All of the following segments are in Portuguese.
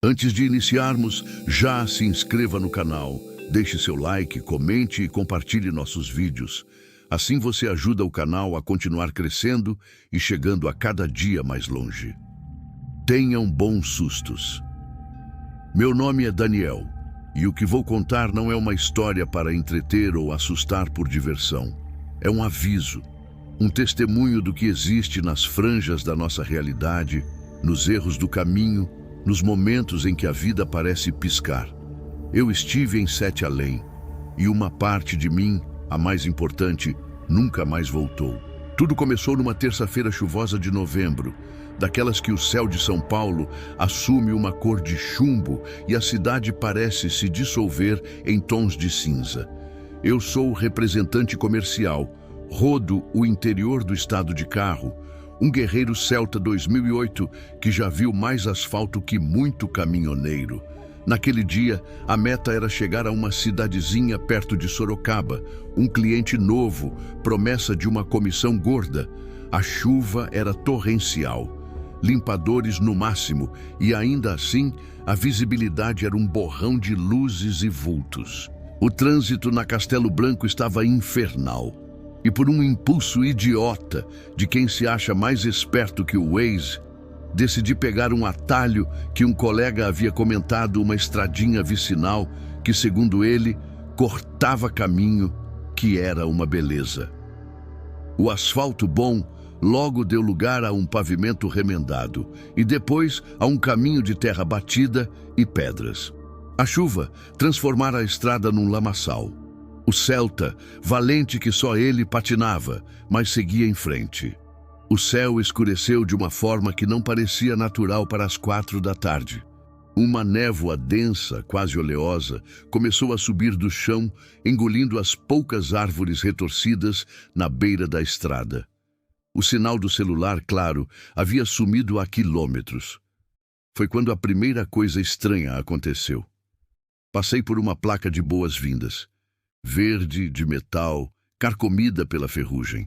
Antes de iniciarmos, já se inscreva no canal, deixe seu like, comente e compartilhe nossos vídeos. Assim você ajuda o canal a continuar crescendo e chegando a cada dia mais longe. Tenham bons sustos. Meu nome é Daniel, e o que vou contar não é uma história para entreter ou assustar por diversão. É um aviso, um testemunho do que existe nas franjas da nossa realidade, nos erros do caminho, nos momentos em que a vida parece piscar. Eu estive em Sete Além, e uma parte de mim, a mais importante, nunca mais voltou. Tudo começou numa terça-feira chuvosa de novembro, daquelas que o céu de São Paulo assume uma cor de chumbo e a cidade parece se dissolver em tons de cinza. Eu sou representante comercial, rodo o interior do estado de carro, um guerreiro Celta 2008 que já viu mais asfalto que muito caminhoneiro. Naquele dia, a meta era chegar a uma cidadezinha perto de Sorocaba, um cliente novo, promessa de uma comissão gorda. A chuva era torrencial, limpadores no máximo, e ainda assim, a visibilidade era um borrão de luzes e vultos. O trânsito na Castelo Branco estava infernal. E por um impulso idiota de quem se acha mais esperto que o Waze, decidi pegar um atalho que um colega havia comentado, uma estradinha vicinal que, segundo ele, cortava caminho, que era uma beleza. O asfalto bom logo deu lugar a um pavimento remendado e depois a um caminho de terra batida e pedras. A chuva transformara a estrada num lamaçal. O Celta, valente que só ele patinava, mas seguia em frente. O céu escureceu de uma forma que não parecia natural para as 4 da tarde. Uma névoa densa, quase oleosa, começou a subir do chão, engolindo as poucas árvores retorcidas na beira da estrada. O sinal do celular, claro, havia sumido há quilômetros. Foi quando a primeira coisa estranha aconteceu. Passei por uma placa de boas-vindas. Verde, de metal, carcomida pela ferrugem.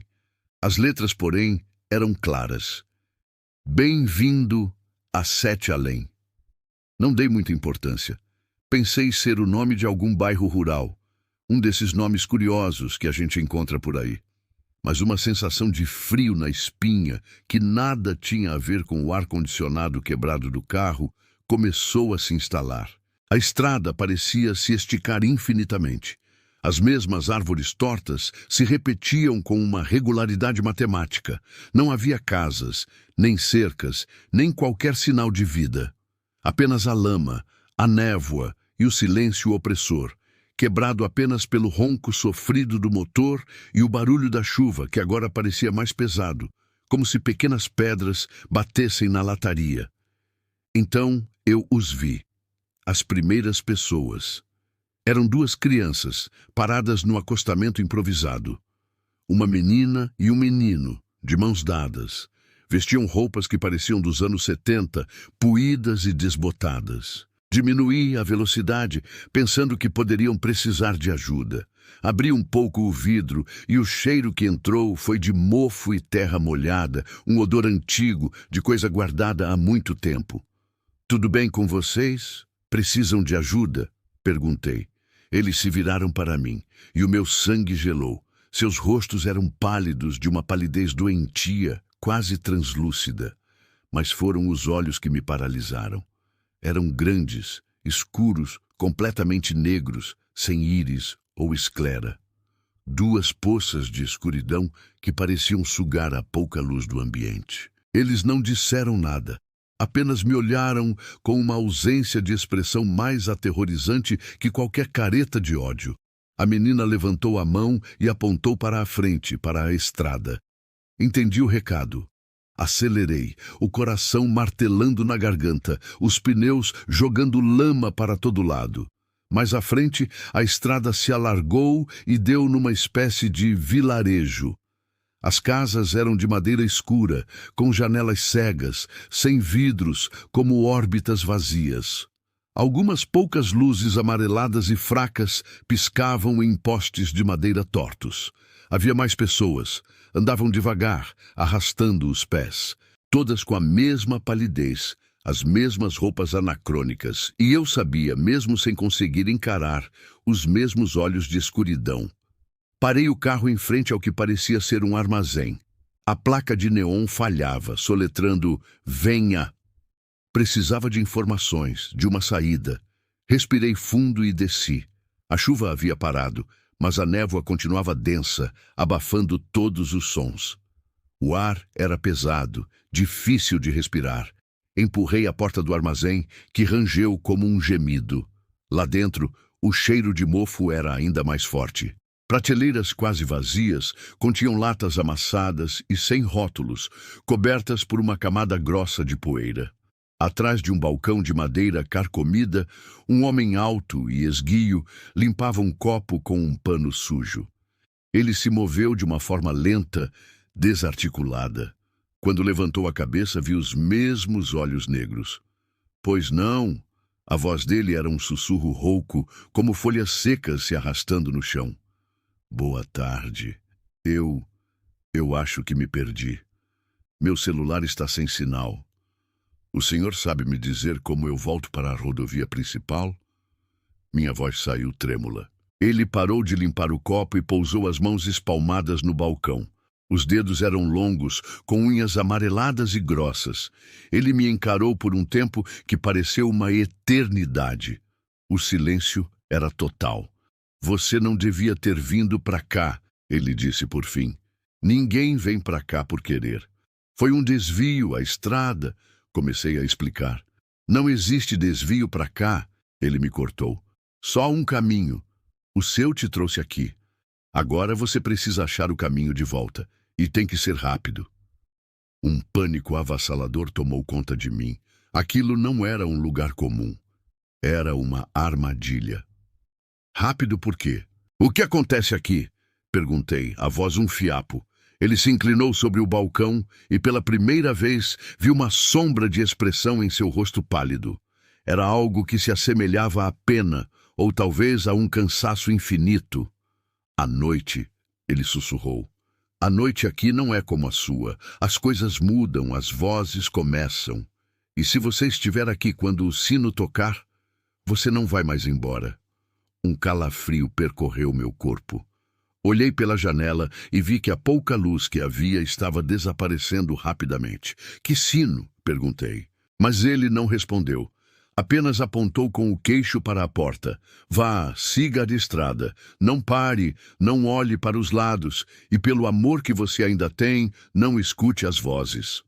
As letras, porém, eram claras. Bem-vindo a Sete Além. Não dei muita importância. Pensei ser o nome de algum bairro rural, um desses nomes curiosos que a gente encontra por aí. Mas uma sensação de frio na espinha, que nada tinha a ver com o ar-condicionado quebrado do carro, começou a se instalar. A estrada parecia se esticar infinitamente. As mesmas árvores tortas se repetiam com uma regularidade matemática. Não havia casas, nem cercas, nem qualquer sinal de vida. Apenas a lama, a névoa e o silêncio opressor, quebrado apenas pelo ronco sofrido do motor e o barulho da chuva, que agora parecia mais pesado, como se pequenas pedras batessem na lataria. Então eu os vi, as primeiras pessoas. Eram 2 crianças, paradas no acostamento improvisado. Uma menina e um menino, de mãos dadas. Vestiam roupas que pareciam dos anos 70, puídas e desbotadas. Diminuí a velocidade, pensando que poderiam precisar de ajuda. Abri um pouco o vidro e o cheiro que entrou foi de mofo e terra molhada, um odor antigo, de coisa guardada há muito tempo. "Tudo bem com vocês? Precisam de ajuda?" perguntei. Eles se viraram para mim, e o meu sangue gelou. Seus rostos eram pálidos, de uma palidez doentia, quase translúcida. Mas foram os olhos que me paralisaram. Eram grandes, escuros, completamente negros, sem íris ou esclera. 2 poças de escuridão que pareciam sugar a pouca luz do ambiente. Eles não disseram nada. Apenas me olharam com uma ausência de expressão mais aterrorizante que qualquer careta de ódio. A menina levantou a mão e apontou para a frente, para a estrada. Entendi o recado. Acelerei, o coração martelando na garganta, os pneus jogando lama para todo lado. Mais à frente, a estrada se alargou e deu numa espécie de vilarejo. As casas eram de madeira escura, com janelas cegas, sem vidros, como órbitas vazias. Algumas poucas luzes amareladas e fracas piscavam em postes de madeira tortos. Havia mais pessoas. Andavam devagar, arrastando os pés. Todas com a mesma palidez, as mesmas roupas anacrônicas, e eu sabia, mesmo sem conseguir encarar, os mesmos olhos de escuridão. Parei o carro em frente ao que parecia ser um armazém. A placa de neon falhava, soletrando "Venha". Precisava de informações, de uma saída. Respirei fundo e desci. A chuva havia parado, mas a névoa continuava densa, abafando todos os sons. O ar era pesado, difícil de respirar. Empurrei a porta do armazém, que rangeu como um gemido. Lá dentro, o cheiro de mofo era ainda mais forte. Prateleiras quase vazias continham latas amassadas e sem rótulos, cobertas por uma camada grossa de poeira. Atrás de um balcão de madeira carcomida, um homem alto e esguio limpava um copo com um pano sujo. Ele se moveu de uma forma lenta, desarticulada. Quando levantou a cabeça, vi os mesmos olhos negros. Pois não, a voz dele era um sussurro rouco, como folhas secas se arrastando no chão. Boa tarde. Eu acho que me perdi. Meu celular está sem sinal. O senhor sabe me dizer como eu volto para a rodovia principal? Minha voz saiu trêmula. Ele parou de limpar o copo e pousou as mãos espalmadas no balcão. Os dedos eram longos, com unhas amareladas e grossas. Ele me encarou por um tempo que pareceu uma eternidade. O silêncio era total. Você não devia ter vindo para cá, ele disse por fim. Ninguém vem para cá por querer. Foi um desvio, a estrada, comecei a explicar. Não existe desvio para cá, ele me cortou. Só um caminho. O seu te trouxe aqui. Agora você precisa achar o caminho de volta. E tem que ser rápido. Um pânico avassalador tomou conta de mim. Aquilo não era um lugar comum. Era uma armadilha. Rápido por quê? O que acontece aqui? Perguntei, a voz um fiapo. Ele se inclinou sobre o balcão e pela primeira vez vi uma sombra de expressão em seu rosto pálido. Era algo que se assemelhava à pena, ou talvez a um cansaço infinito. À noite, ele sussurrou. A noite aqui não é como a sua. As coisas mudam, as vozes começam. E se você estiver aqui quando o sino tocar, você não vai mais embora. Um calafrio percorreu meu corpo. Olhei pela janela e vi que a pouca luz que havia estava desaparecendo rapidamente. Que sino? Perguntei. Mas ele não respondeu. Apenas apontou com o queixo para a porta. Vá, siga a estrada. Não pare, não olhe para os lados. E pelo amor que você ainda tem, não escute as vozes.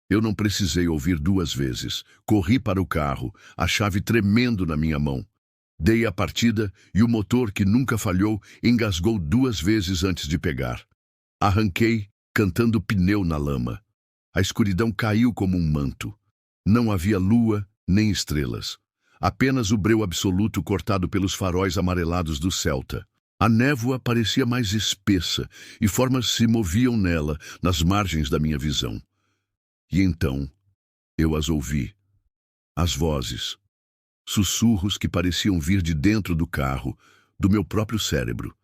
Eu não precisei ouvir duas vezes. Corri para o carro, a chave tremendo na minha mão. Dei a partida e o motor, que nunca falhou, engasgou duas vezes antes de pegar. Arranquei, cantando pneu na lama. A escuridão caiu como um manto. Não havia lua, nem estrelas. Apenas o breu absoluto cortado pelos faróis amarelados do Celta. A névoa parecia mais espessa e formas se moviam nela, nas margens da minha visão. E então, eu as ouvi. As vozes. Sussurros que pareciam vir de dentro do carro, do meu próprio cérebro.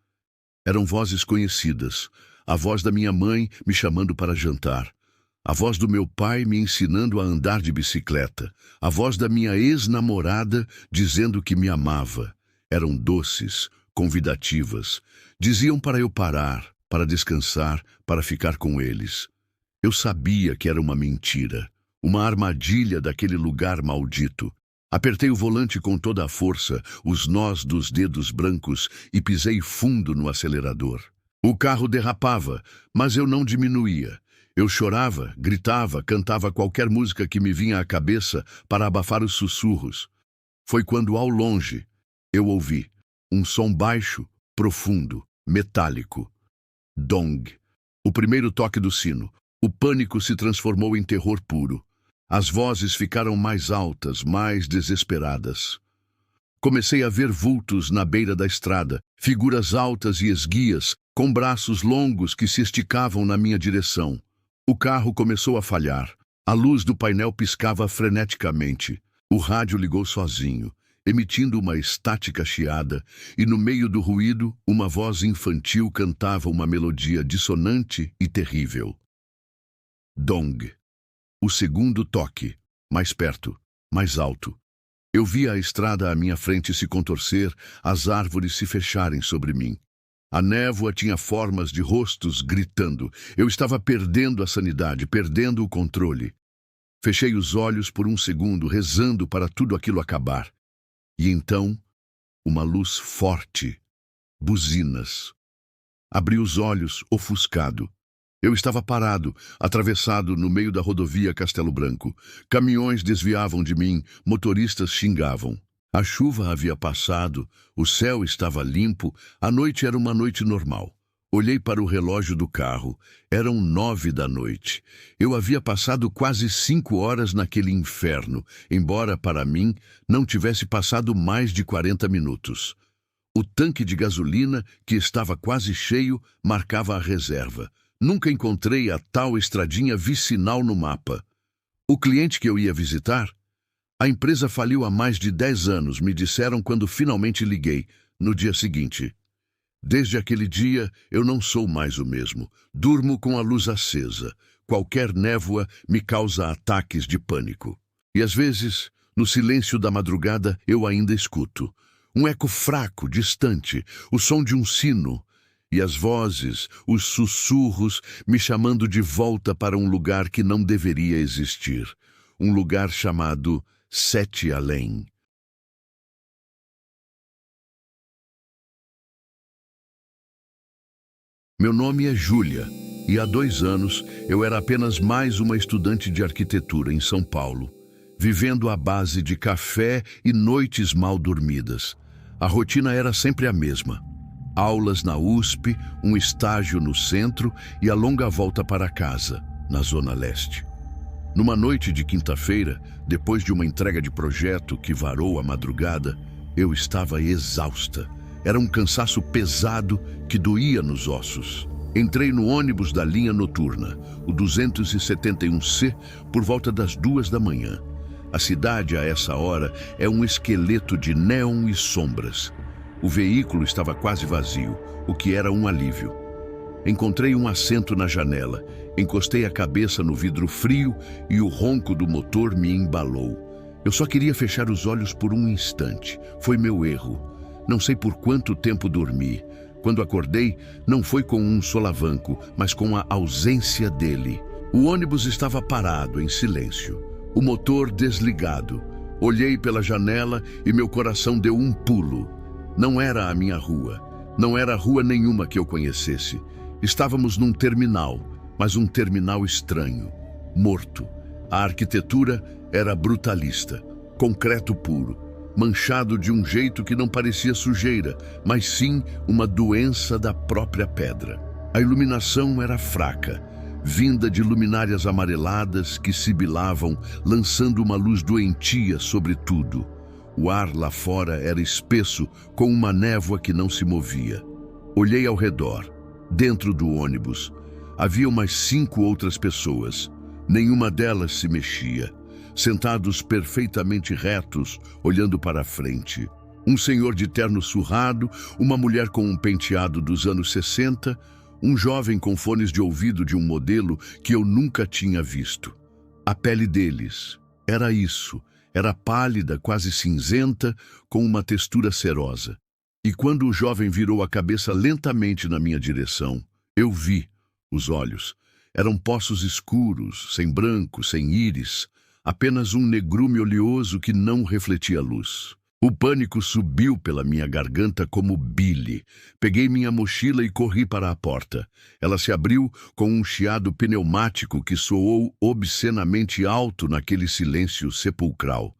Eram vozes conhecidas. A voz da minha mãe me chamando para jantar. A voz do meu pai me ensinando a andar de bicicleta. A voz da minha ex-namorada dizendo que me amava. Eram doces, convidativas. Diziam para eu parar, para descansar, para ficar com eles. Eu sabia que era uma mentira, uma armadilha daquele lugar maldito. Apertei o volante com toda a força, os nós dos dedos brancos, e pisei fundo no acelerador. O carro derrapava, mas eu não diminuía. Eu chorava, gritava, cantava qualquer música que me vinha à cabeça para abafar os sussurros. Foi quando, ao longe, eu ouvi um som baixo, profundo, metálico. Dong. O primeiro toque do sino. O pânico se transformou em terror puro. As vozes ficaram mais altas, mais desesperadas. Comecei a ver vultos na beira da estrada, figuras altas e esguias, com braços longos que se esticavam na minha direção. O carro começou a falhar. A luz do painel piscava freneticamente. O rádio ligou sozinho, emitindo uma estática chiada, e no meio do ruído, uma voz infantil cantava uma melodia dissonante e terrível. Dong. O segundo toque. mais perto, mais alto. Eu via a estrada à minha frente se contorcer, as árvores se fecharem sobre mim. A névoa tinha formas de rostos gritando. Eu estava perdendo a sanidade, perdendo o controle. Fechei os olhos por um segundo, rezando para tudo aquilo acabar. E então, uma luz forte. Buzinas. Abri os olhos, ofuscado. Eu estava parado, atravessado no meio da rodovia Castelo Branco. Caminhões desviavam de mim, motoristas xingavam. A chuva havia passado, o céu estava limpo, a noite era uma noite normal. Olhei para o relógio do carro. Eram 9 da noite. Eu havia passado quase 5 horas naquele inferno, embora, para mim, não tivesse passado mais de 40 minutos. O tanque de gasolina, que estava quase cheio, marcava a reserva. Nunca encontrei a tal estradinha vicinal no mapa. O cliente que eu ia visitar? A empresa faliu há mais de 10 anos, me disseram quando finalmente liguei, no dia seguinte. Desde aquele dia, eu não sou mais o mesmo. Durmo com a luz acesa. Qualquer névoa me causa ataques de pânico. E às vezes, no silêncio da madrugada, eu ainda escuto. Um eco fraco, distante, o som de um sino. E as vozes, os sussurros, me chamando de volta para um lugar que não deveria existir. Um lugar chamado Sete Além. Meu nome é Júlia, e há 2 anos eu era apenas mais uma estudante de arquitetura em São Paulo, vivendo à base de café e noites mal dormidas. A rotina era sempre a mesma. Aulas na USP, um estágio no centro e a longa volta para casa, na Zona Leste. Numa noite de quinta-feira, depois de uma entrega de projeto que varou a madrugada, eu estava exausta. Era um cansaço pesado que doía nos ossos. Entrei no ônibus da linha noturna, o 271C, por volta das 2 da manhã. A cidade, a essa hora, é um esqueleto de néon e sombras. O veículo estava quase vazio, o que era um alívio. Encontrei um assento na janela, encostei a cabeça no vidro frio e o ronco do motor me embalou. Eu só queria fechar os olhos por um instante. Foi meu erro. Não sei por quanto tempo dormi. Quando acordei, não foi com um solavanco, mas com a ausência dele. O ônibus estava parado, em silêncio. O motor desligado. Olhei pela janela e meu coração deu um pulo. Não era a minha rua. Não era rua nenhuma que eu conhecesse. Estávamos num terminal, mas um terminal estranho, morto. A arquitetura era brutalista, concreto puro, manchado de um jeito que não parecia sujeira, mas sim uma doença da própria pedra. A iluminação era fraca, vinda de luminárias amareladas que sibilavam, lançando uma luz doentia sobre tudo. O ar lá fora era espesso, com uma névoa que não se movia. Olhei ao redor. Dentro do ônibus, havia umas 5 outras pessoas. Nenhuma delas se mexia. Sentados perfeitamente retos, olhando para a frente. Um senhor de terno surrado, uma mulher com um penteado dos anos 60, um jovem com fones de ouvido de um modelo que eu nunca tinha visto. A pele deles era isso, era pálida, quase cinzenta, com uma textura cerosa. E quando o jovem virou a cabeça lentamente na minha direção, eu vi os olhos. Eram poços escuros, sem branco, sem íris, apenas um negrume oleoso que não refletia luz. O pânico subiu pela minha garganta como bile. Peguei minha mochila e corri para a porta. Ela se abriu com um chiado pneumático que soou obscenamente alto naquele silêncio sepulcral.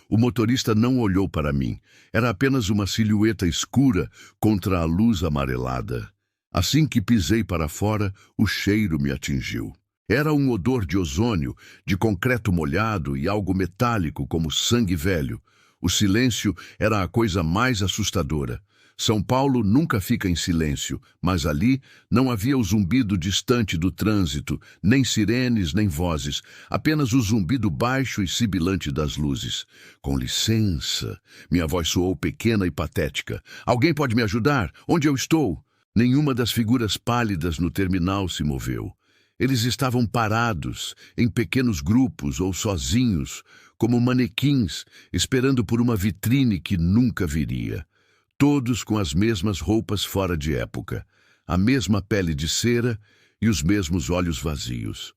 O motorista não olhou para mim. Era apenas uma silhueta escura contra a luz amarelada. Assim que pisei para fora, o cheiro me atingiu. Era um odor de ozônio, de concreto molhado e algo metálico como sangue velho. O silêncio era a coisa mais assustadora. São Paulo nunca fica em silêncio, mas ali não havia o zumbido distante do trânsito, nem sirenes, nem vozes, apenas o zumbido baixo e sibilante das luzes. Com licença, minha voz soou pequena e patética. Alguém pode me ajudar? Onde eu estou? Nenhuma das figuras pálidas no terminal se moveu. Eles estavam parados, em pequenos grupos ou sozinhos, como manequins, esperando por uma vitrine que nunca viria. Todos com as mesmas roupas fora de época, a mesma pele de cera e os mesmos olhos vazios.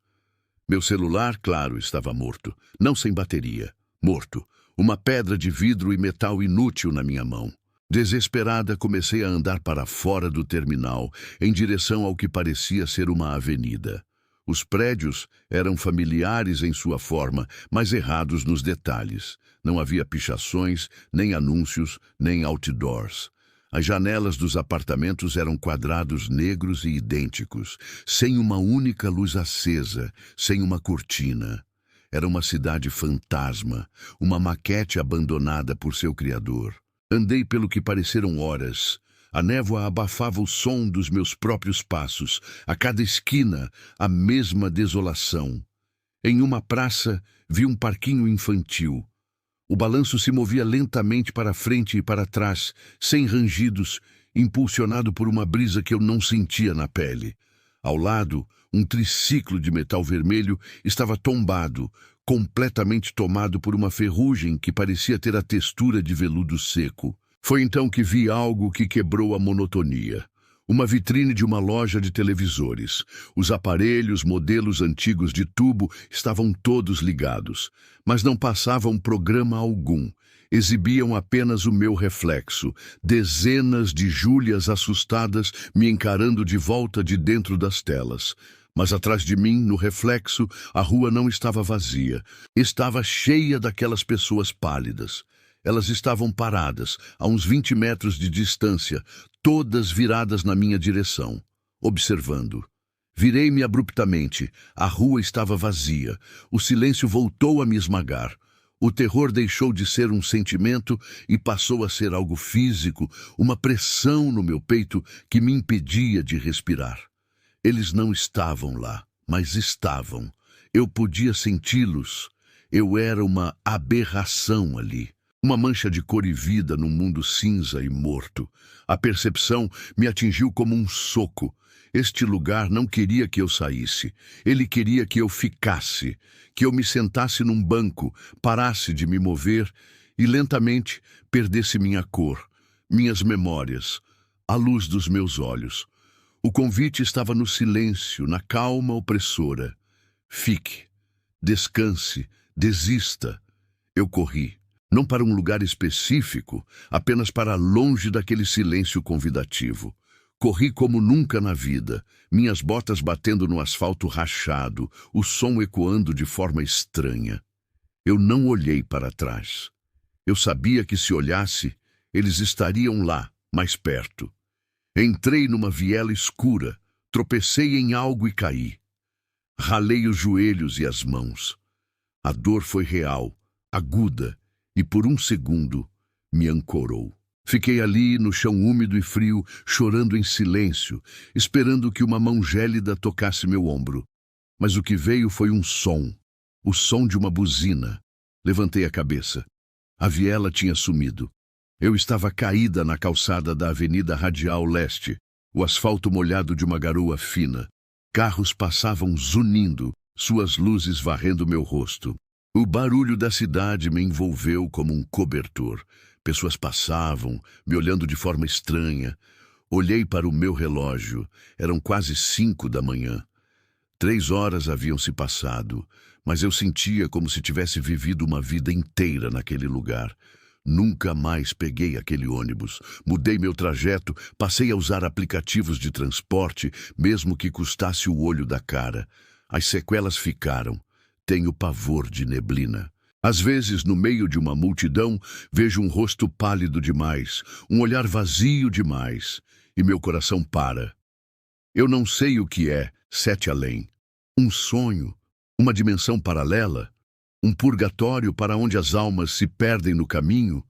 Meu celular, claro, estava morto, não sem bateria. Morto, uma pedra de vidro e metal inútil na minha mão. Desesperada, comecei a andar para fora do terminal, em direção ao que parecia ser uma avenida. Os prédios eram familiares em sua forma, mas errados nos detalhes. Não havia pichações, nem anúncios, nem outdoors. As janelas dos apartamentos eram quadrados negros e idênticos, sem uma única luz acesa, sem uma cortina. Era uma cidade fantasma, uma maquete abandonada por seu criador. Andei pelo que pareceram horas. A névoa abafava o som dos meus próprios passos. A cada esquina, a mesma desolação. Em uma praça, vi um parquinho infantil. O balanço se movia lentamente para frente e para trás, sem rangidos, impulsionado por uma brisa que eu não sentia na pele. Ao lado, um triciclo de metal vermelho estava tombado, completamente tomado por uma ferrugem que parecia ter a textura de veludo seco. Foi então que vi algo que quebrou a monotonia. Uma vitrine de uma loja de televisores. Os aparelhos, modelos antigos de tubo, estavam todos ligados, mas não passavam programa algum. Exibiam apenas o meu reflexo, dezenas de Júlias assustadas me encarando de volta de dentro das telas. Mas atrás de mim, no reflexo, a rua não estava vazia. Estava cheia daquelas pessoas pálidas. Elas estavam paradas, a uns 20 metros de distância, todas viradas na minha direção, observando. Virei-me abruptamente. A rua estava vazia. O silêncio voltou a me esmagar. O terror deixou de ser um sentimento e passou a ser algo físico, uma pressão no meu peito que me impedia de respirar. Eles não estavam lá, mas estavam. Eu podia senti-los. Eu era uma aberração ali. Uma mancha de cor e vida num mundo cinza e morto. A percepção me atingiu como um soco. Este lugar não queria que eu saísse. Ele queria que eu ficasse, que eu me sentasse num banco, parasse de me mover e lentamente perdesse minha cor, minhas memórias, a luz dos meus olhos. O convite estava no silêncio, na calma opressora. Fique, descanse, desista. Eu corri. Não para um lugar específico, apenas para longe daquele silêncio convidativo. Corri como nunca na vida, minhas botas batendo no asfalto rachado, o som ecoando de forma estranha. Eu não olhei para trás. Eu sabia que se olhasse, eles estariam lá, mais perto. Entrei numa viela escura, tropecei em algo e caí. Ralei os joelhos e as mãos. A dor foi real, aguda, e por um segundo me ancorou. Fiquei ali, no chão úmido e frio, chorando em silêncio, esperando que uma mão gélida tocasse meu ombro. Mas o que veio foi um som, o som de uma buzina. Levantei a cabeça. A viela tinha sumido. Eu estava caída na calçada da Avenida Radial Leste, o asfalto molhado de uma garoa fina. Carros passavam zunindo, suas luzes varrendo meu rosto. O barulho da cidade me envolveu como um cobertor. Pessoas passavam, me olhando de forma estranha. Olhei para o meu relógio. Eram quase 5 da manhã. 3 horas haviam se passado, mas eu sentia como se tivesse vivido uma vida inteira naquele lugar. Nunca mais peguei aquele ônibus. Mudei meu trajeto, passei a usar aplicativos de transporte, mesmo que custasse o olho da cara. As sequelas ficaram. Tenho pavor de neblina. Às vezes, no meio de uma multidão, vejo um rosto pálido demais, um olhar vazio demais, e meu coração para. Eu não sei o que é Sete Além. Um sonho, uma dimensão paralela, um purgatório para onde as almas se perdem no caminho.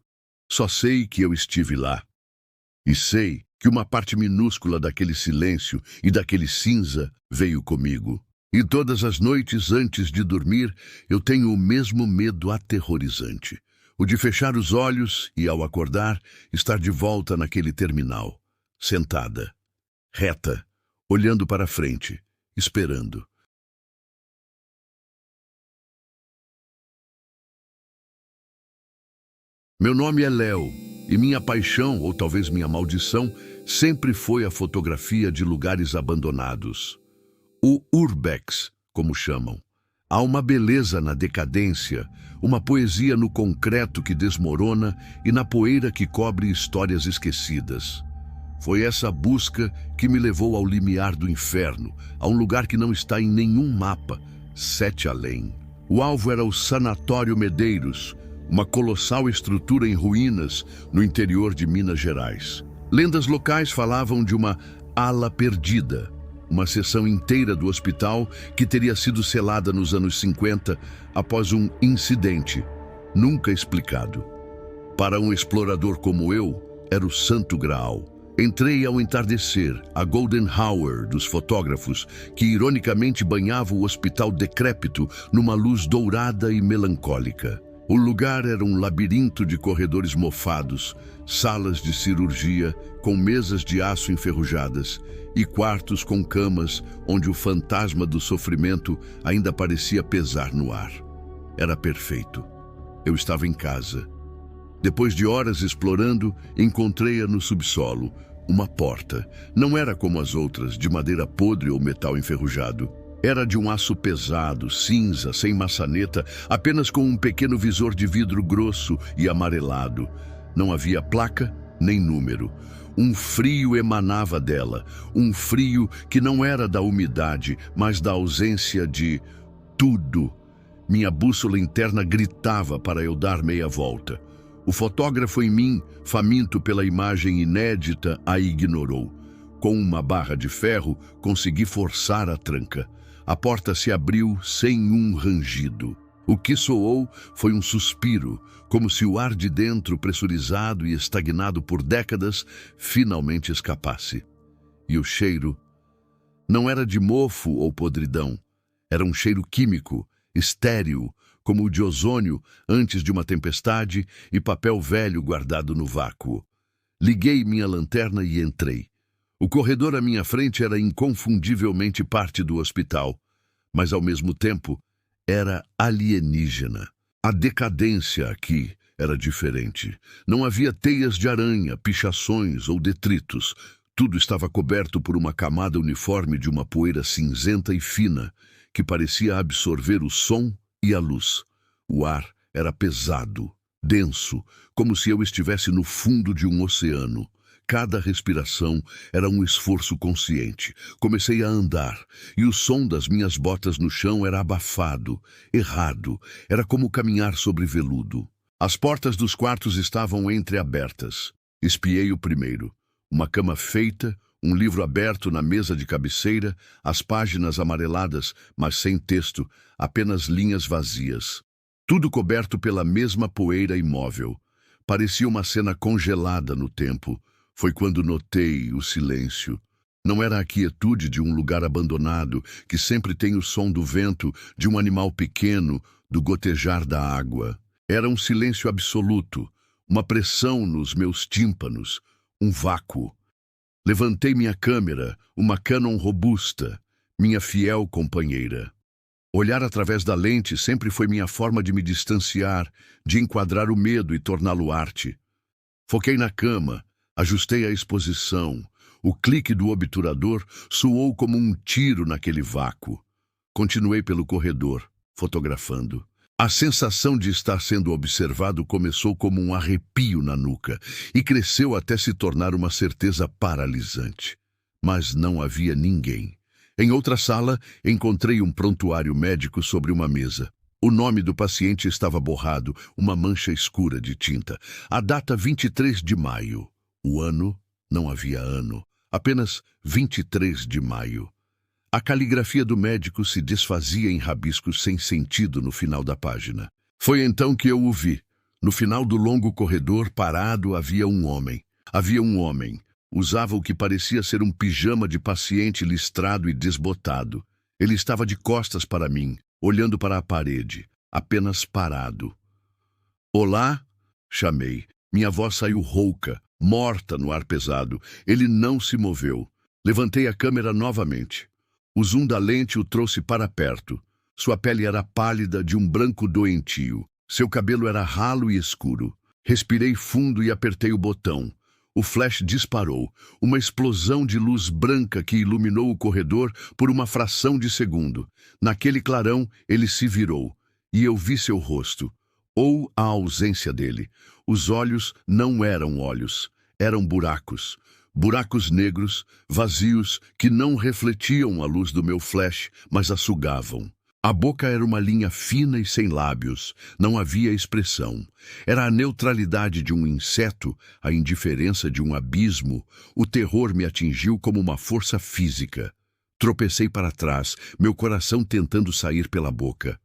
Só sei que eu estive lá. E sei que uma parte minúscula daquele silêncio e daquele cinza veio comigo. E todas as noites antes de dormir, eu tenho o mesmo medo aterrorizante. O de fechar os olhos e, ao acordar, estar de volta naquele terminal. Sentada, reta, olhando para frente, esperando. Meu nome é Léo, e minha paixão, ou talvez minha maldição, sempre foi a fotografia de lugares abandonados. O urbex, como chamam. Há uma beleza na decadência, uma poesia no concreto que desmorona e na poeira que cobre histórias esquecidas. Foi essa busca que me levou ao limiar do inferno, a um lugar que não está em nenhum mapa, Sete Além. O alvo era o Sanatório Medeiros, uma colossal estrutura em ruínas no interior de Minas Gerais. Lendas locais falavam de uma ala perdida, uma seção inteira do hospital que teria sido selada nos anos 50 após um incidente, nunca explicado. Para um explorador como eu, era o Santo Graal. Entrei ao entardecer, a Golden Hour dos fotógrafos, que ironicamente banhava o hospital decrépito numa luz dourada e melancólica. O lugar era um labirinto de corredores mofados, salas de cirurgia com mesas de aço enferrujadas e quartos com camas onde o fantasma do sofrimento ainda parecia pesar no ar. Era perfeito. Eu estava em casa. Depois de horas explorando, encontrei-a no subsolo. Uma porta. Não era como as outras, de madeira podre ou metal enferrujado. Era de um aço pesado, cinza, sem maçaneta, apenas com um pequeno visor de vidro grosso e amarelado. Não havia placa nem número. Um frio emanava dela, um frio que não era da umidade, mas da ausência de tudo. Minha bússola interna gritava para eu dar meia volta. O fotógrafo em mim, faminto pela imagem inédita, a ignorou. Com uma barra de ferro, consegui forçar a tranca. A porta se abriu sem um rangido. O que soou foi um suspiro, como se o ar de dentro, pressurizado e estagnado por décadas, finalmente escapasse. E o cheiro não era de mofo ou podridão. Era um cheiro químico, estéril, como o de ozônio antes de uma tempestade e papel velho guardado no vácuo. Liguei minha lanterna e entrei. O corredor à minha frente era inconfundivelmente parte do hospital, mas ao mesmo tempo era alienígena. A decadência aqui era diferente. Não havia teias de aranha, pichações ou detritos. Tudo estava coberto por uma camada uniforme de uma poeira cinzenta e fina, que parecia absorver o som e a luz. O ar era pesado, denso, como se eu estivesse no fundo de um oceano. Cada respiração era um esforço consciente. Comecei a andar, e o som das minhas botas no chão era abafado, errado. Era como caminhar sobre veludo. As portas dos quartos estavam entreabertas. Espiei o primeiro. Uma cama feita, um livro aberto na mesa de cabeceira, as páginas amareladas, mas sem texto, apenas linhas vazias. Tudo coberto pela mesma poeira imóvel. Parecia uma cena congelada no tempo. Foi quando notei o silêncio. Não era a quietude de um lugar abandonado, que sempre tem o som do vento, de um animal pequeno, do gotejar da água. Era um silêncio absoluto, uma pressão nos meus tímpanos, um vácuo. Levantei minha câmera, uma Canon robusta, minha fiel companheira. Olhar através da lente sempre foi minha forma de me distanciar, de enquadrar o medo e torná-lo arte. Foquei na cama, ajustei a exposição. O clique do obturador soou como um tiro naquele vácuo. Continuei pelo corredor, fotografando. A sensação de estar sendo observado começou como um arrepio na nuca e cresceu até se tornar uma certeza paralisante. Mas não havia ninguém. Em outra sala, encontrei um prontuário médico sobre uma mesa. O nome do paciente estava borrado, uma mancha escura de tinta. A data 23 de maio. O ano, não havia ano. Apenas 23 de maio. A caligrafia do médico se desfazia em rabiscos sem sentido no final da página. Foi então que eu o vi. No final do longo corredor, parado, havia um homem. Havia um homem. Usava o que parecia ser um pijama de paciente listrado e desbotado. Ele estava de costas para mim, olhando para a parede, apenas parado. "Olá?" chamei. Minha voz saiu rouca, morta no ar pesado. Ele não se moveu. Levantei a câmera novamente. O zoom da lente o trouxe para perto. Sua pele era pálida, de um branco doentio. Seu cabelo era ralo e escuro. Respirei fundo e apertei o botão. O flash disparou, uma explosão de luz branca que iluminou o corredor por uma fração de segundo. Naquele clarão, ele se virou, e eu vi seu rosto, ou a ausência dele. Os olhos não eram olhos, eram buracos. Buracos negros, vazios, que não refletiam a luz do meu flash, mas a sugavam. A boca era uma linha fina e sem lábios, não havia expressão. Era a neutralidade de um inseto, a indiferença de um abismo. O terror me atingiu como uma força física. Tropecei para trás, meu coração tentando sair pela boca.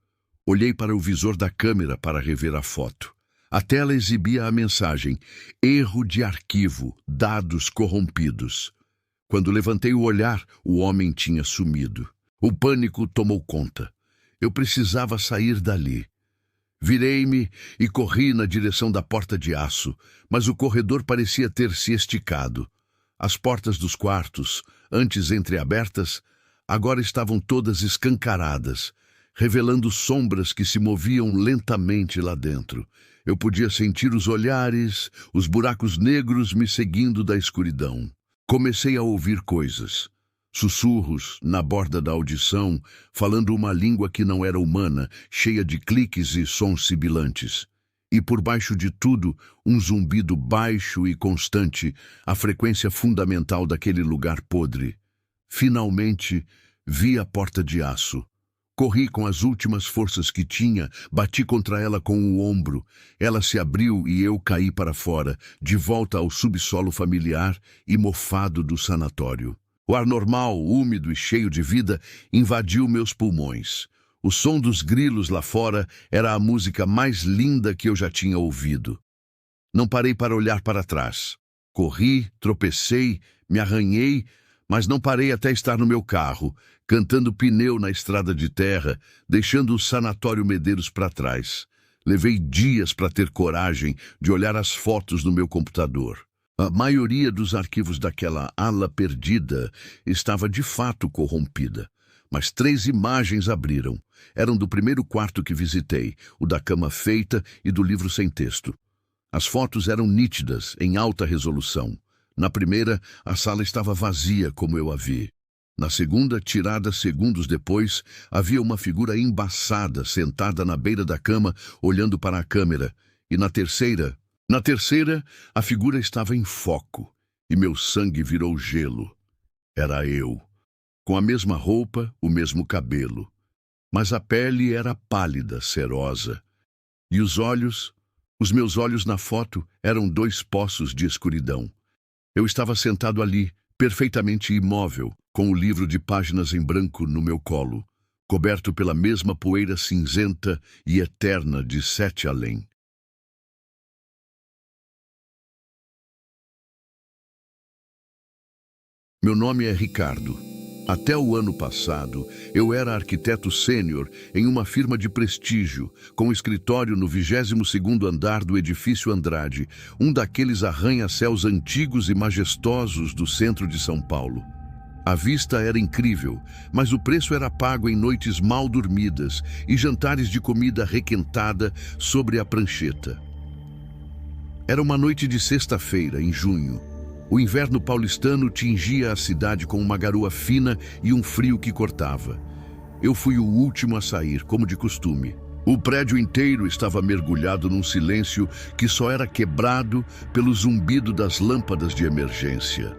Olhei para o visor da câmera para rever a foto. A tela exibia a mensagem: erro de arquivo, dados corrompidos. Quando levantei o olhar, o homem tinha sumido. O pânico tomou conta. Eu precisava sair dali. Virei-me e corri na direção da porta de aço, mas o corredor parecia ter se esticado. As portas dos quartos, antes entreabertas, agora estavam todas escancaradas, revelando sombras que se moviam lentamente lá dentro. Eu podia sentir os olhares, os buracos negros me seguindo da escuridão. Comecei a ouvir coisas. Sussurros na borda da audição, falando uma língua que não era humana, cheia de cliques e sons sibilantes. E por baixo de tudo, um zumbido baixo e constante, a frequência fundamental daquele lugar podre. Finalmente, vi a porta de aço. Corri com as últimas forças que tinha, bati contra ela com o ombro. Ela se abriu e eu caí para fora, de volta ao subsolo familiar e mofado do sanatório. O ar normal, úmido e cheio de vida, invadiu meus pulmões. O som dos grilos lá fora era a música mais linda que eu já tinha ouvido. Não parei para olhar para trás. Corri, tropecei, me arranhei, mas não parei até estar no meu carro, cantando pneu na estrada de terra, deixando o sanatório Medeiros para trás. Levei dias para ter coragem de olhar as fotos no meu computador. A maioria dos arquivos daquela ala perdida estava de fato corrompida, mas 3 imagens abriram. Eram do primeiro quarto que visitei, o da cama feita e do livro sem texto. As fotos eram nítidas, em alta resolução. Na primeira, a sala estava vazia como eu a vi. Na segunda, tirada segundos depois, havia uma figura embaçada sentada na beira da cama, olhando para a câmera. E na terceira, a figura estava em foco, e meu sangue virou gelo. Era eu, com a mesma roupa, o mesmo cabelo. Mas a pele era pálida, cerosa. E os meus olhos na foto, eram 2 poços de escuridão. Eu estava sentado ali, perfeitamente imóvel, com o livro de páginas em branco no meu colo, coberto pela mesma poeira cinzenta e eterna de Sete Além. Meu nome é Ricardo. Até o ano passado, eu era arquiteto sênior em uma firma de prestígio, com escritório no 22º andar do edifício Andrade, um daqueles arranha-céus antigos e majestosos do centro de São Paulo. A vista era incrível, mas o preço era pago em noites mal dormidas e jantares de comida requentada sobre a prancheta. Era uma noite de sexta-feira, em junho. O inverno paulistano tingia a cidade com uma garoa fina e um frio que cortava. Eu fui o último a sair, como de costume. O prédio inteiro estava mergulhado num silêncio que só era quebrado pelo zumbido das lâmpadas de emergência.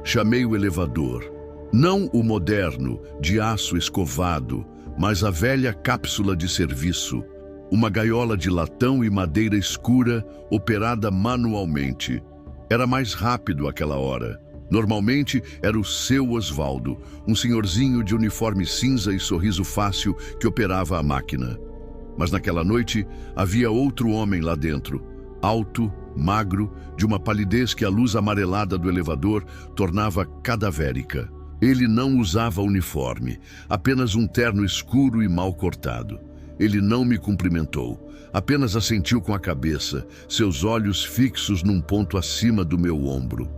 Chamei o elevador. Não o moderno, de aço escovado, mas a velha cápsula de serviço. Uma gaiola de latão e madeira escura, operada manualmente. Era mais rápido aquela hora. Normalmente era o seu Osvaldo, um senhorzinho de uniforme cinza e sorriso fácil que operava a máquina. Mas naquela noite havia outro homem lá dentro, alto, magro, de uma palidez que a luz amarelada do elevador tornava cadavérica. Ele não usava uniforme, apenas um terno escuro e mal cortado. Ele não me cumprimentou. Apenas assentiu com a cabeça, seus olhos fixos num ponto acima do meu ombro.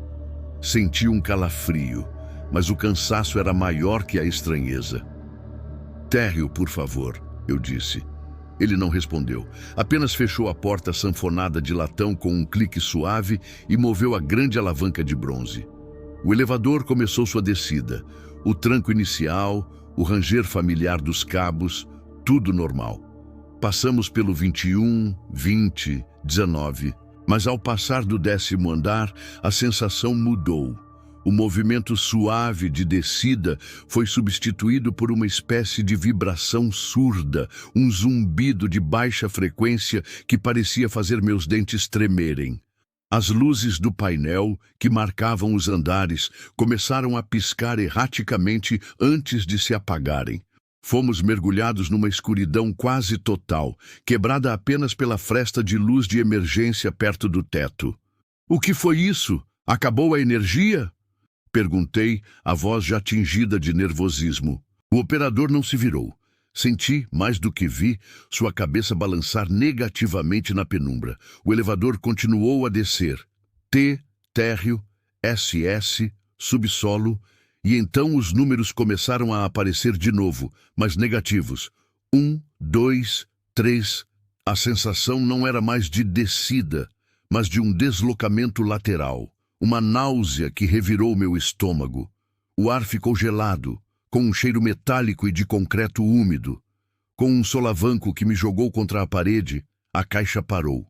Senti um calafrio, mas o cansaço era maior que a estranheza. "Térreo, por favor", eu disse. Ele não respondeu. Apenas fechou a porta sanfonada de latão com um clique suave e moveu a grande alavanca de bronze. O elevador começou sua descida. O tranco inicial, o ranger familiar dos cabos, tudo normal. Passamos pelo 21, 20, 19, mas ao passar do 10º andar, a sensação mudou. O movimento suave de descida foi substituído por uma espécie de vibração surda, um zumbido de baixa frequência que parecia fazer meus dentes tremerem. As luzes do painel, que marcavam os andares, começaram a piscar erraticamente antes de se apagarem. Fomos mergulhados numa escuridão quase total, quebrada apenas pela fresta de luz de emergência perto do teto. "O que foi isso? Acabou a energia?" Perguntei, a voz já tingida de nervosismo. O operador não se virou. Senti, mais do que vi, sua cabeça balançar negativamente na penumbra. O elevador continuou a descer. T, térreo, SS, subsolo, e então os números começaram a aparecer de novo, mas negativos. 1, 2, 3. A sensação não era mais de descida, mas de um deslocamento lateral. Uma náusea que revirou meu estômago. O ar ficou gelado, com um cheiro metálico e de concreto úmido. Com um solavanco que me jogou contra a parede, a caixa parou.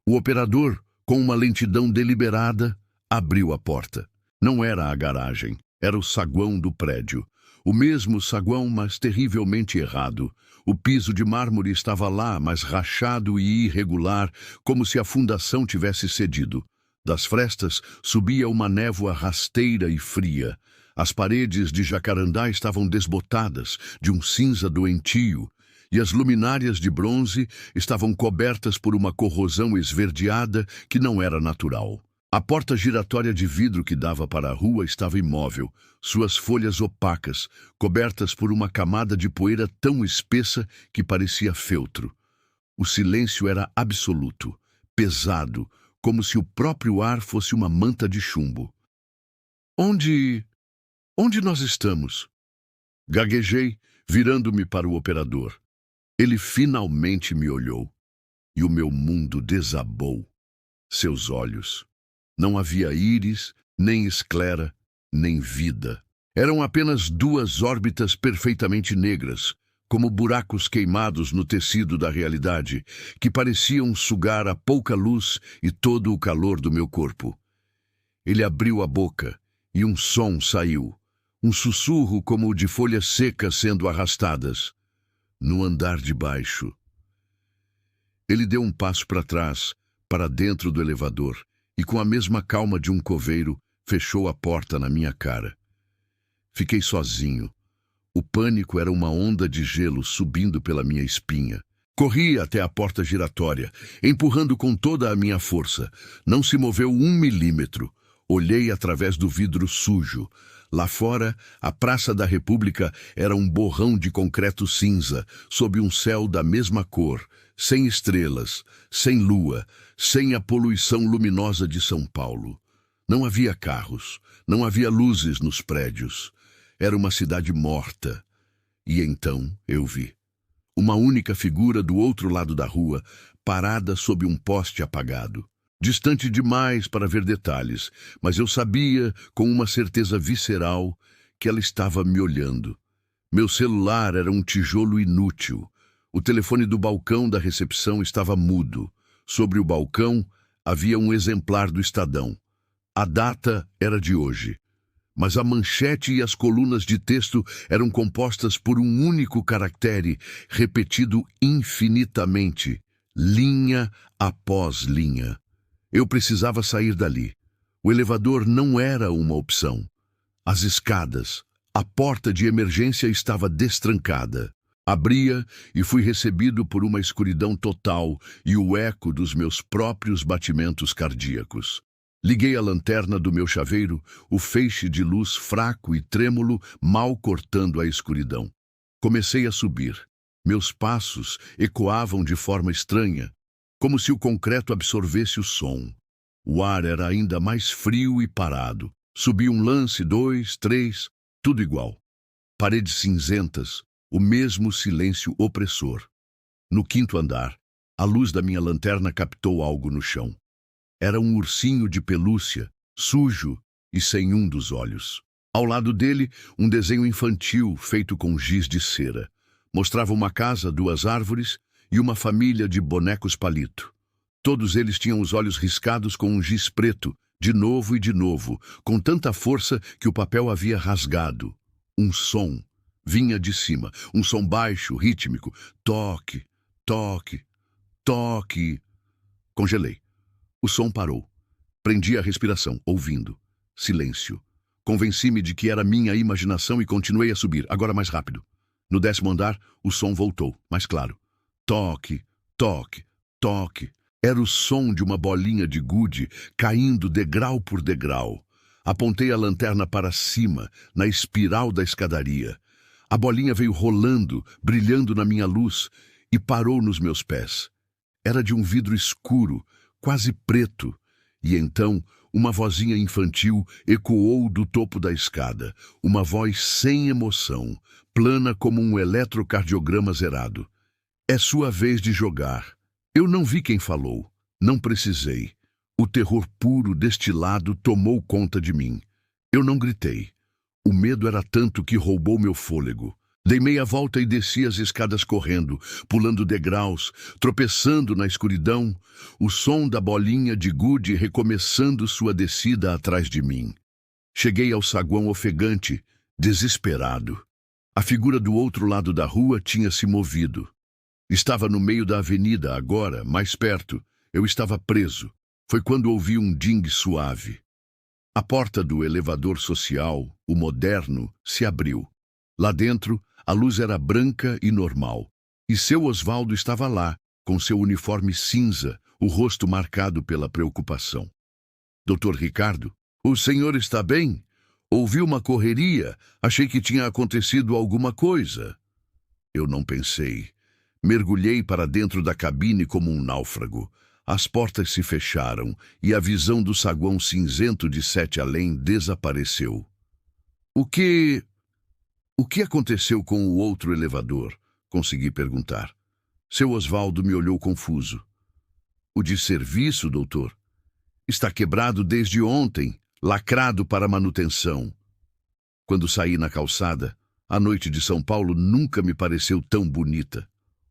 O operador, com uma lentidão deliberada, abriu a porta. Não era a garagem, era o saguão do prédio. O mesmo saguão, mas terrivelmente errado. O piso de mármore estava lá, mas rachado e irregular, como se a fundação tivesse cedido. Das frestas subia uma névoa rasteira e fria. As paredes de jacarandá estavam desbotadas, de um cinza doentio, e as luminárias de bronze estavam cobertas por uma corrosão esverdeada que não era natural. A porta giratória de vidro que dava para a rua estava imóvel, suas folhas opacas, cobertas por uma camada de poeira tão espessa que parecia feltro. O silêncio era absoluto, pesado, como se o próprio ar fosse uma manta de chumbo. Onde nós estamos?" Gaguejei, virando-me para o operador. Ele finalmente me olhou, e o meu mundo desabou. Seus olhos. Não havia íris, nem esclera, nem vida. Eram apenas duas órbitas perfeitamente negras, como buracos queimados no tecido da realidade, que pareciam sugar a pouca luz e todo o calor do meu corpo. Ele abriu a boca, e um som saiu, um sussurro como o de folhas secas sendo arrastadas. "No andar de baixo." Ele deu um passo para trás, para dentro do elevador, e com a mesma calma de um coveiro, fechou a porta na minha cara. Fiquei sozinho. O pânico era uma onda de gelo subindo pela minha espinha. Corri até a porta giratória, empurrando com toda a minha força. Não se moveu 1 milímetro. Olhei através do vidro sujo. Lá fora, a Praça da República era um borrão de concreto cinza, sob um céu da mesma cor, sem estrelas, sem lua, sem a poluição luminosa de São Paulo. Não havia carros, não havia luzes nos prédios. Era uma cidade morta. E então eu vi uma única figura do outro lado da rua, parada sob um poste apagado. Distante demais para ver detalhes, mas eu sabia, com uma certeza visceral, que ela estava me olhando. Meu celular era um tijolo inútil. O telefone do balcão da recepção estava mudo. Sobre o balcão havia um exemplar do Estadão. A data era de hoje. Mas a manchete e as colunas de texto eram compostas por um único caractere, repetido infinitamente, linha após linha. Eu precisava sair dali. O elevador não era uma opção. As escadas, a porta de emergência estava destrancada. Abria e fui recebido por uma escuridão total e o eco dos meus próprios batimentos cardíacos. Liguei a lanterna do meu chaveiro, o feixe de luz fraco e trêmulo mal cortando a escuridão. Comecei a subir. Meus passos ecoavam de forma estranha, como se o concreto absorvesse o som. O ar era ainda mais frio e parado. Subi um lance, 2, 3, tudo igual. Paredes cinzentas, o mesmo silêncio opressor. No quinto andar, a luz da minha lanterna captou algo no chão. Era um ursinho de pelúcia, sujo e sem um dos olhos. Ao lado dele, um desenho infantil feito com giz de cera. Mostrava uma casa, 2 árvores e uma família de bonecos palito. Todos eles tinham os olhos riscados com um giz preto, de novo e de novo, com tanta força que o papel havia rasgado. Um som vinha de cima, um som baixo, rítmico. Toque, toque, toque. Congelei. O som parou. Prendi a respiração, ouvindo. Silêncio. Convenci-me de que era minha imaginação e continuei a subir, agora mais rápido. No 10º andar, o som voltou, mais claro. Toque, toque, toque. Era o som de uma bolinha de gude caindo degrau por degrau. Apontei a lanterna para cima, na espiral da escadaria. A bolinha veio rolando, brilhando na minha luz, e parou nos meus pés. Era de um vidro escuro, quase preto, e então uma vozinha infantil ecoou do topo da escada, uma voz sem emoção, plana como um eletrocardiograma zerado. É sua vez de jogar. Eu não vi quem falou, não precisei. O terror puro destilado tomou conta de mim. Eu não gritei. O medo era tanto que roubou meu fôlego. Dei meia volta e desci as escadas correndo, pulando degraus, tropeçando na escuridão, o som da bolinha de gude recomeçando sua descida atrás de mim. Cheguei ao saguão ofegante, desesperado. A figura do outro lado da rua tinha se movido. Estava no meio da avenida agora, mais perto. Eu estava preso. Foi quando ouvi um ding suave. A porta do elevador social, o moderno, se abriu. Lá dentro, a luz era branca e normal. E seu Osvaldo estava lá, com seu uniforme cinza, o rosto marcado pela preocupação. Doutor Ricardo, o senhor está bem? Ouvi uma correria. Achei que tinha acontecido alguma coisa. Eu não pensei. Mergulhei para dentro da cabine como um náufrago. As portas se fecharam e a visão do saguão cinzento de 7 além desapareceu. O que aconteceu com o outro elevador? Consegui perguntar. Seu Osvaldo me olhou confuso. O de serviço, doutor? Está quebrado desde ontem, lacrado para manutenção. Quando saí na calçada, a noite de São Paulo nunca me pareceu tão bonita.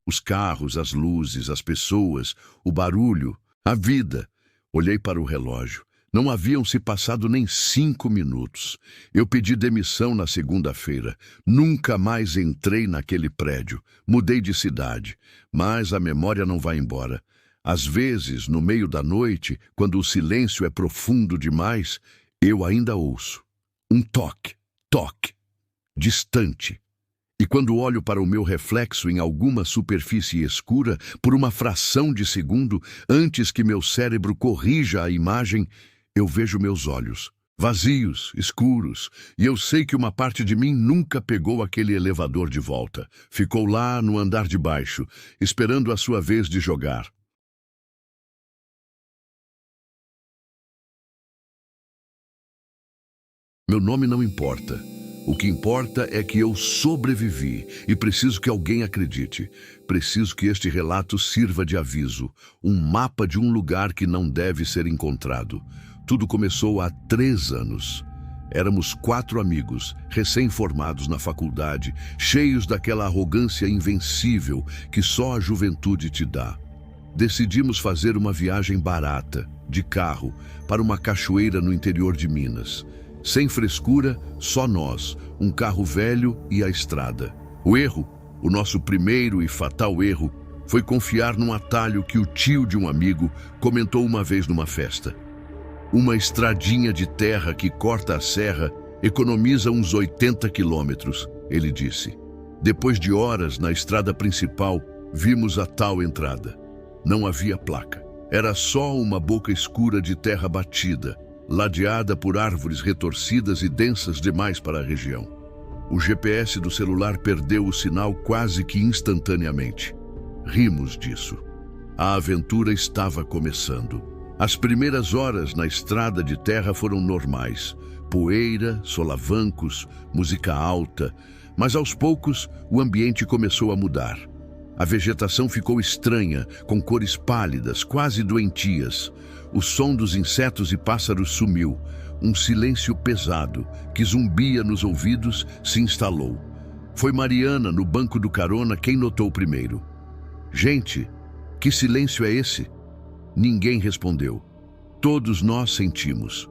Os carros, as luzes, as pessoas, o barulho, a vida. Olhei para o relógio. Não haviam se passado nem 5 minutos. Eu pedi demissão na segunda-feira. Nunca mais entrei naquele prédio. Mudei de cidade. Mas a memória não vai embora. Às vezes, no meio da noite, quando o silêncio é profundo demais, eu ainda ouço. Um toque, toque, distante. E quando olho para o meu reflexo em alguma superfície escura, por uma fração de segundo, antes que meu cérebro corrija a imagem, eu vejo meus olhos, vazios, escuros, e eu sei que uma parte de mim nunca pegou aquele elevador de volta. Ficou lá no andar de baixo, esperando a sua vez de jogar. Meu nome não importa. O que importa é que eu sobrevivi e preciso que alguém acredite. Preciso que este relato sirva de aviso, um mapa de um lugar que não deve ser encontrado. Tudo começou há 3 anos. Éramos 4 amigos, recém-formados na faculdade, cheios daquela arrogância invencível que só a juventude te dá. Decidimos fazer uma viagem barata, de carro, para uma cachoeira no interior de Minas. Sem frescura, só nós, um carro velho e a estrada. O erro, o nosso primeiro e fatal erro, foi confiar num atalho que o tio de um amigo comentou uma vez numa festa. Uma estradinha de terra que corta a serra economiza uns 80 quilômetros, ele disse. Depois de horas na estrada principal, vimos a tal entrada. Não havia placa. Era só uma boca escura de terra batida, ladeada por árvores retorcidas e densas demais para a região. O GPS do celular perdeu o sinal quase que instantaneamente. Rimos disso. A aventura estava começando. As primeiras horas na estrada de terra foram normais. Poeira, solavancos, música alta. Mas aos poucos, o ambiente começou a mudar. A vegetação ficou estranha, com cores pálidas, quase doentias. O som dos insetos e pássaros sumiu. Um silêncio pesado, que zumbia nos ouvidos, se instalou. Foi Mariana, no banco do carona, quem notou primeiro. Gente, que silêncio é esse? Ninguém respondeu. Todos nós sentimos.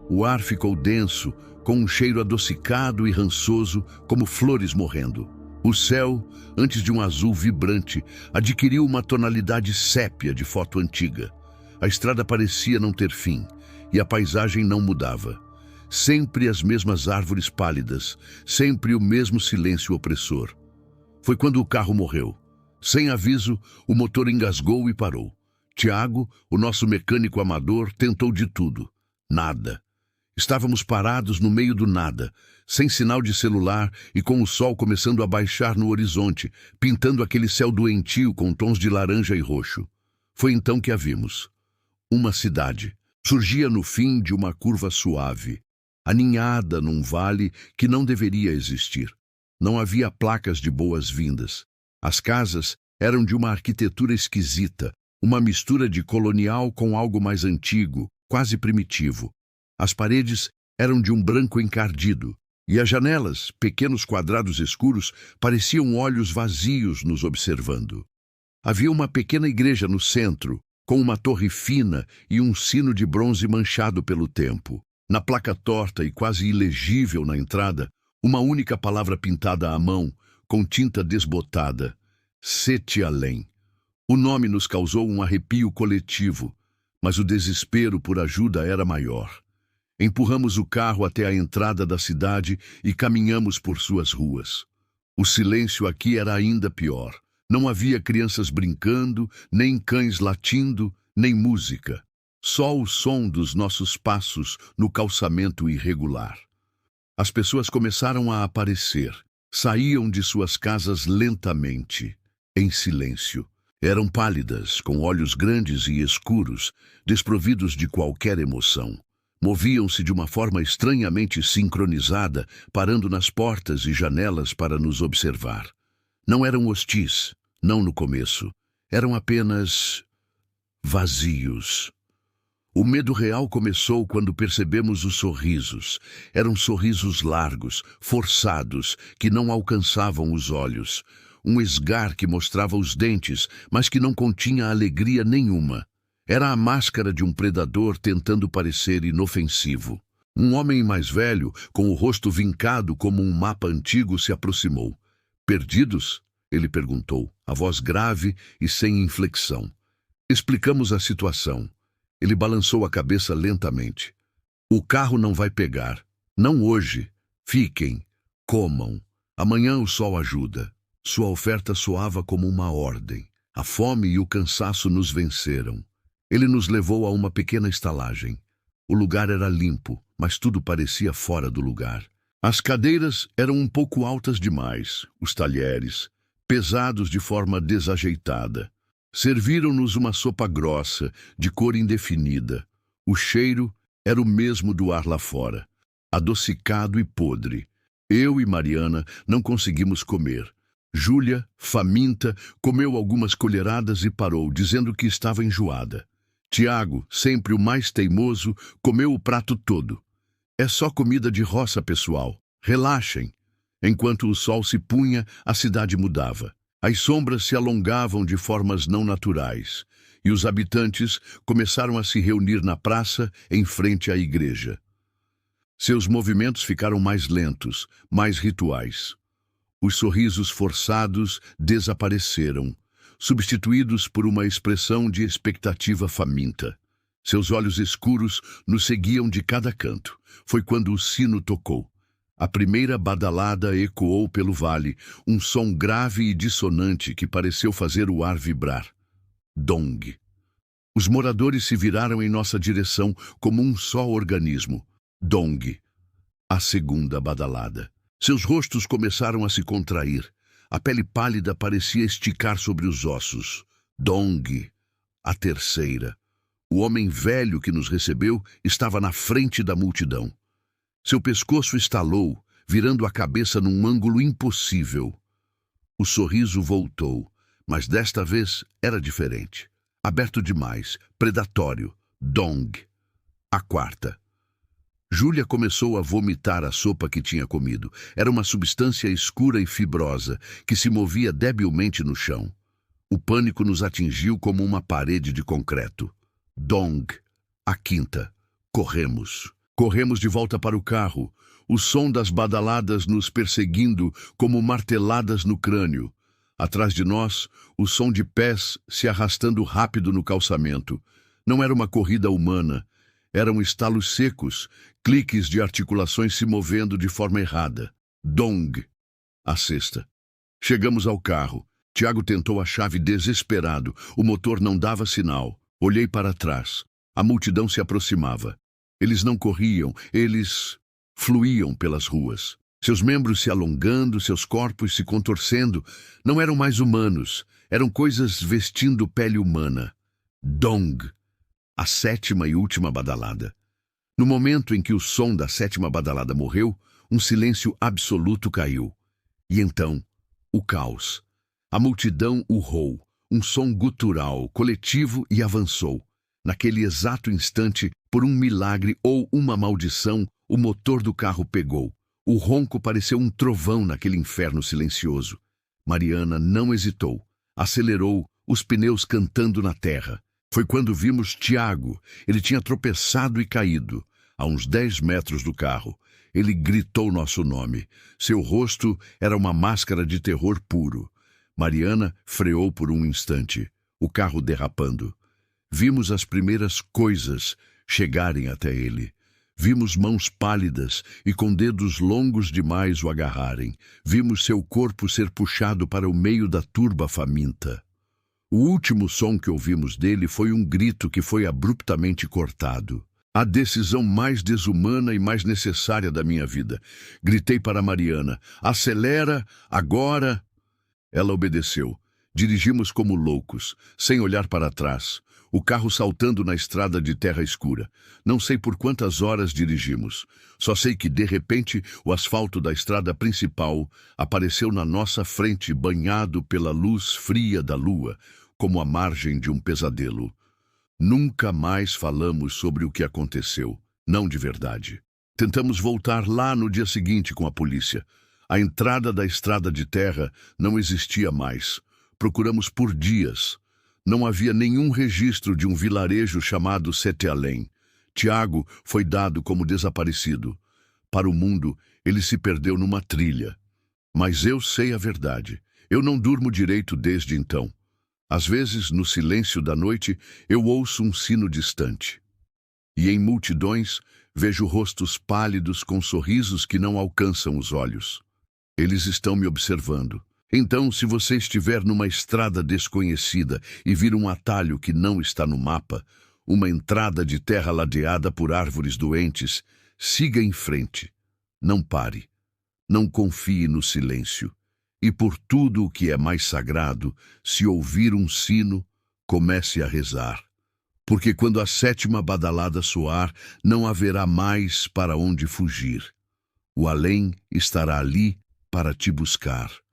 O ar ficou denso, com um cheiro adocicado e rançoso, como flores morrendo. O céu, antes de um azul vibrante, adquiriu uma tonalidade sépia de foto antiga. A estrada parecia não ter fim, e a paisagem não mudava. Sempre as mesmas árvores pálidas, sempre o mesmo silêncio opressor. Foi quando o carro morreu. Sem aviso, o motor engasgou e parou. Tiago, o nosso mecânico amador, tentou de tudo. Nada. Estávamos parados no meio do nada, sem sinal de celular e com o sol começando a baixar no horizonte, pintando aquele céu doentio com tons de laranja e roxo. Foi então que a vimos. Uma cidade. Surgia no fim de uma curva suave, aninhada num vale que não deveria existir. Não havia placas de boas-vindas. As casas eram de uma arquitetura esquisita, uma mistura de colonial com algo mais antigo, quase primitivo. As paredes eram de um branco encardido, e as janelas, pequenos quadrados escuros, pareciam olhos vazios nos observando. Havia uma pequena igreja no centro, com uma torre fina e um sino de bronze manchado pelo tempo. Na placa torta e quase ilegível na entrada, uma única palavra pintada à mão, com tinta desbotada: Sete Além. O nome nos causou um arrepio coletivo, mas o desespero por ajuda era maior. Empurramos o carro até a entrada da cidade e caminhamos por suas ruas. O silêncio aqui era ainda pior. Não havia crianças brincando, nem cães latindo, nem música. Só o som dos nossos passos no calçamento irregular. As pessoas começaram a aparecer. Saíam de suas casas lentamente, em silêncio. Eram pálidas, com olhos grandes e escuros, desprovidos de qualquer emoção. Moviam-se de uma forma estranhamente sincronizada, parando nas portas e janelas para nos observar. Não eram hostis, não no começo. Eram apenas vazios. O medo real começou quando percebemos os sorrisos. Eram sorrisos largos, forçados, que não alcançavam os olhos. Um esgar que mostrava os dentes, mas que não continha alegria nenhuma. Era a máscara de um predador tentando parecer inofensivo. Um homem mais velho, com o rosto vincado como um mapa antigo, se aproximou. "Perdidos?" ele perguntou, a voz grave e sem inflexão. Explicamos a situação. Ele balançou a cabeça lentamente. "O carro não vai pegar. Não hoje. Fiquem. Comam. Amanhã o sol ajuda." Sua oferta soava como uma ordem. A fome e o cansaço nos venceram. Ele nos levou a uma pequena estalagem. O lugar era limpo, mas tudo parecia fora do lugar. As cadeiras eram um pouco altas demais, os talheres, pesados de forma desajeitada. Serviram-nos uma sopa grossa, de cor indefinida. O cheiro era o mesmo do ar lá fora, adocicado e podre. Eu e Mariana não conseguimos comer. Júlia, faminta, comeu algumas colheradas e parou, dizendo que estava enjoada. Tiago, sempre o mais teimoso, comeu o prato todo. "É só comida de roça, pessoal. Relaxem." Enquanto o sol se punha, a cidade mudava. As sombras se alongavam de formas não naturais, e os habitantes começaram a se reunir na praça em frente à igreja. Seus movimentos ficaram mais lentos, mais rituais. Os sorrisos forçados desapareceram, substituídos por uma expressão de expectativa faminta. Seus olhos escuros nos seguiam de cada canto. Foi quando o sino tocou. A primeira badalada ecoou pelo vale, um som grave e dissonante que pareceu fazer o ar vibrar. Dong. Os moradores se viraram em nossa direção como um só organismo. Dong. A segunda badalada. Seus rostos começaram a se contrair. A pele pálida parecia esticar sobre os ossos. Dong. A terceira. O homem velho que nos recebeu estava na frente da multidão. Seu pescoço estalou, virando a cabeça num ângulo impossível. O sorriso voltou, Mas desta vez era diferente. Aberto demais, predatório, dong. A quarta. Júlia começou a vomitar a sopa que tinha comido. Era uma substância escura e fibrosa que se movia debilmente no chão. O pânico nos atingiu como uma parede de concreto. Dong. A quinta. Corremos. Corremos de volta para o carro, o som das badaladas nos perseguindo como marteladas no crânio. Atrás de nós, o som de pés se arrastando rápido no calçamento. Não era uma corrida humana. Eram estalos secos, cliques de articulações se movendo de forma errada. Dong. A sexta. Chegamos ao carro. Tiago tentou a chave desesperado. O motor não dava sinal. Olhei para trás. A multidão se aproximava. Eles não corriam, eles fluíam pelas ruas. Seus membros se alongando, seus corpos se contorcendo. Não eram mais humanos. Eram coisas vestindo pele humana. Dong. A sétima e última badalada. No momento em que o som da sétima badalada morreu, um silêncio absoluto caiu. E então, o caos. A multidão urrou, um som gutural, coletivo, e avançou. Naquele exato instante, por um milagre ou uma maldição, o motor do carro pegou. O ronco pareceu um trovão naquele inferno silencioso. Mariana não hesitou. Acelerou, os pneus cantando na terra. Foi quando vimos Tiago. Ele tinha tropeçado e caído. A uns 10 metros do carro. Ele gritou nosso nome. Seu rosto era uma máscara de terror puro. Mariana freou por um instante, o carro derrapando. Vimos as primeiras coisas chegarem até ele. Vimos mãos pálidas e com dedos longos demais o agarrarem. Vimos seu corpo ser puxado para o meio da turba faminta. O último som que ouvimos dele foi um grito que foi abruptamente cortado. A decisão mais desumana e mais necessária da minha vida. Gritei para Mariana: acelera, agora! Ela obedeceu. Dirigimos como loucos, sem olhar para trás. O carro saltando na estrada de terra escura. Não sei por quantas horas dirigimos. Só sei que, de repente, o asfalto da estrada principal apareceu na nossa frente, banhado pela luz fria da lua, como a margem de um pesadelo. Nunca mais falamos sobre o que aconteceu. Não de verdade. Tentamos voltar lá no dia seguinte com a polícia. A entrada da estrada de terra não existia mais. Procuramos por dias. Não havia nenhum registro de um vilarejo chamado Sete Além. Tiago foi dado como desaparecido. Para o mundo, ele se perdeu numa trilha. Mas eu sei a verdade. Eu não durmo direito desde então. Às vezes, no silêncio da noite, eu ouço um sino distante. E em multidões, vejo rostos pálidos com sorrisos que não alcançam os olhos. Eles estão me observando. Então, se você estiver numa estrada desconhecida e vir um atalho que não está no mapa, uma entrada de terra ladeada por árvores doentes, siga em frente. Não pare. Não confie no silêncio. E por tudo o que é mais sagrado, se ouvir um sino, comece a rezar. Porque quando a sétima badalada soar, não haverá mais para onde fugir. O além estará ali para te buscar.